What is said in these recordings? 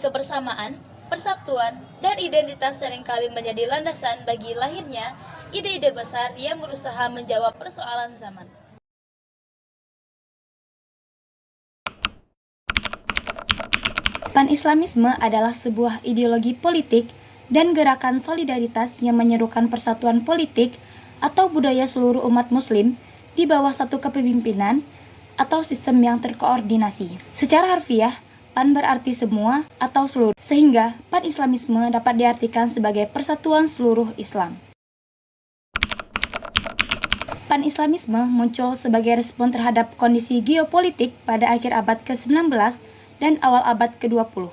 kebersamaan, persatuan, dan identitas seringkali menjadi landasan bagi lahirnya ide-ide besar yang berusaha menjawab persoalan zaman. Pan-Islamisme adalah sebuah ideologi politik dan gerakan solidaritas yang menyerukan persatuan politik atau budaya seluruh umat muslim di bawah satu kepemimpinan atau sistem yang terkoordinasi. Secara harfiah, pan berarti semua atau seluruh, sehingga pan-Islamisme dapat diartikan sebagai persatuan seluruh Islam. Pan-Islamisme muncul sebagai respon terhadap kondisi geopolitik pada akhir abad ke-19 dan awal abad ke-20.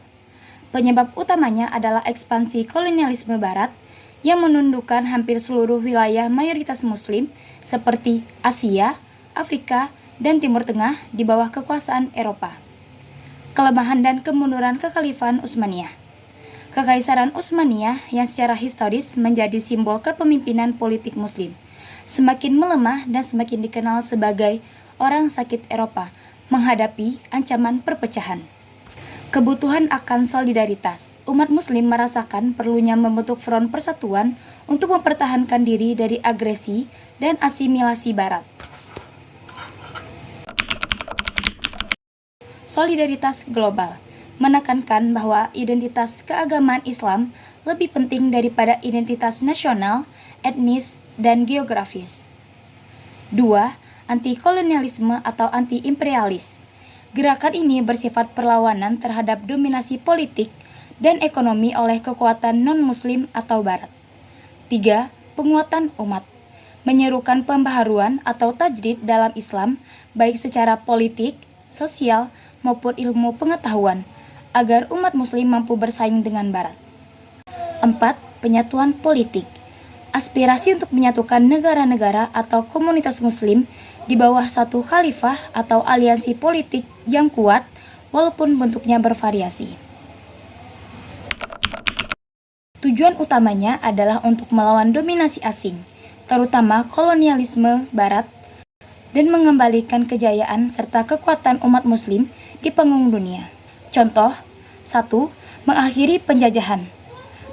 Penyebab utamanya adalah ekspansi kolonialisme barat yang menundukkan hampir seluruh wilayah mayoritas muslim seperti Asia, Afrika, dan Timur Tengah di bawah kekuasaan Eropa. Kelemahan dan kemunduran Kekhalifahan Utsmaniyah. Kekaisaran Utsmaniyah yang secara historis menjadi simbol kepemimpinan politik muslim, semakin melemah dan semakin dikenal sebagai orang sakit Eropa menghadapi ancaman perpecahan. Kebutuhan akan solidaritas. Umat muslim merasakan perlunya membentuk front persatuan untuk mempertahankan diri dari agresi dan asimilasi barat. Solidaritas global menekankan bahwa identitas keagamaan Islam lebih penting daripada identitas nasional, etnis, dan geografis. 2. Anti-kolonialisme atau anti-imperialis. Gerakan ini bersifat perlawanan terhadap dominasi politik dan ekonomi oleh kekuatan non-muslim atau barat. 3. Penguatan umat. Menyerukan pembaharuan atau tajdid dalam Islam, baik secara politik, sosial, maupun ilmu pengetahuan, agar umat muslim mampu bersaing dengan barat. 4. Penyatuan politik. Aspirasi untuk menyatukan negara-negara atau komunitas muslim di bawah satu khalifah atau aliansi politik yang kuat walaupun bentuknya bervariasi. Tujuan utamanya adalah untuk melawan dominasi asing, terutama kolonialisme barat, dan mengembalikan kejayaan serta kekuatan umat muslim di panggung dunia. Contoh, 1. Mengakhiri penjajahan,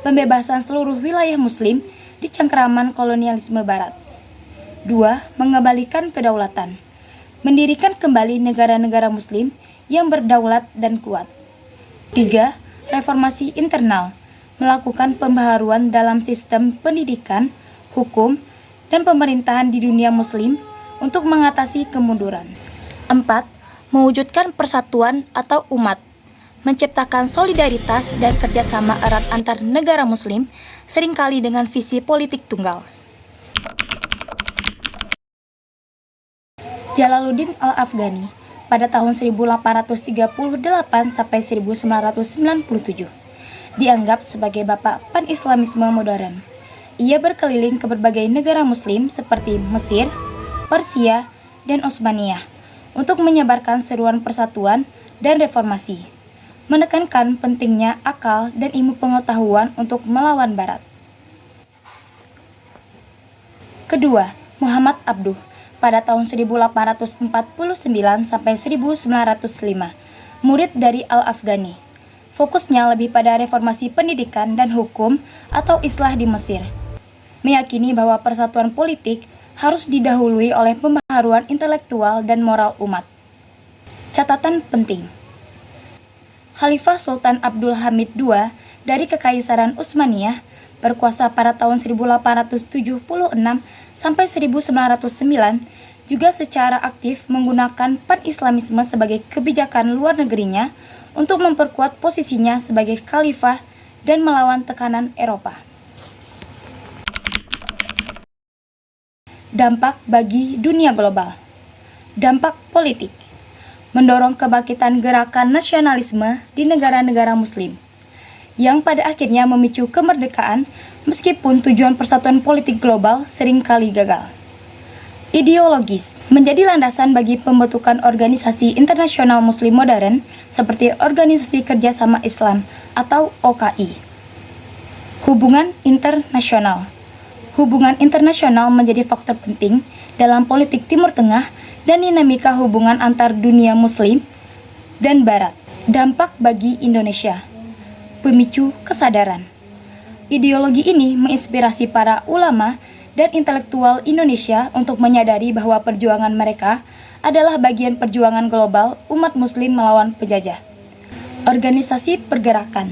pembebasan seluruh wilayah muslim di cengkeraman kolonialisme barat. 2. Mengembalikan kedaulatan, mendirikan kembali negara-negara muslim yang berdaulat dan kuat. 3. Reformasi internal, melakukan pembaharuan dalam sistem pendidikan, hukum, dan pemerintahan di dunia muslim untuk mengatasi kemunduran. 4. Mewujudkan persatuan atau umat, menciptakan solidaritas dan kerjasama erat antar negara muslim, seringkali dengan visi politik tunggal. Jalaluddin Al-Afghani pada tahun 1838 sampai 1997 dianggap sebagai bapak pan-Islamisme modern. Ia berkeliling ke berbagai negara muslim seperti Mesir, Persia, dan Utsmaniyah untuk menyebarkan seruan persatuan dan reformasi, menekankan pentingnya akal dan ilmu pengetahuan untuk melawan barat. Kedua, Muhammad Abduh pada tahun 1849 sampai 1905, murid dari Al-Afghani. Fokusnya lebih pada reformasi pendidikan dan hukum atau islah di Mesir, meyakini bahwa persatuan politik harus didahului oleh pembaharuan intelektual dan moral umat. Catatan penting. Khalifah Sultan Abdul Hamid II dari Kekaisaran Utsmaniyah berkuasa pada tahun 1876 sampai 1909 juga secara aktif menggunakan pan-Islamisme sebagai kebijakan luar negerinya untuk memperkuat posisinya sebagai khalifah dan melawan tekanan Eropa. Dampak bagi dunia global. Dampak politik. Mendorong kebangkitan gerakan nasionalisme di negara-negara muslim, yang pada akhirnya memicu kemerdekaan meskipun tujuan persatuan politik global seringkali gagal. Ideologis, menjadi landasan bagi pembentukan organisasi internasional muslim modern seperti Organisasi Kerjasama Islam atau OKI. Hubungan internasional. Hubungan internasional menjadi faktor penting dalam politik Timur Tengah dan dinamika hubungan antar dunia muslim dan barat. Dampak bagi Indonesia. pemicu kesadaran. Ideologi ini menginspirasi para ulama dan intelektual Indonesia untuk menyadari bahwa perjuangan mereka adalah bagian perjuangan global umat muslim melawan penjajah. Organisasi pergerakan.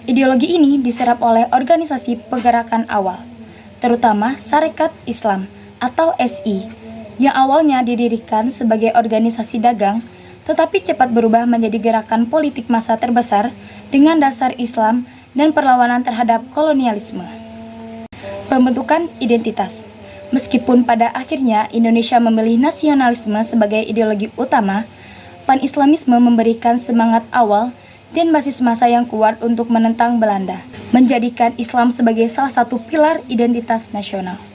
Ideologi ini diserap oleh organisasi pergerakan awal, terutama Sarekat Islam atau SI, yang awalnya didirikan sebagai organisasi dagang, tetapi cepat berubah menjadi gerakan politik massa terbesar dengan dasar Islam dan perlawanan terhadap kolonialisme. Pembentukan identitas. Meskipun pada akhirnya Indonesia memilih nasionalisme sebagai ideologi utama, Pan-Islamisme memberikan semangat awal dan basis massa yang kuat untuk menentang Belanda, menjadikan Islam sebagai salah satu pilar identitas nasional.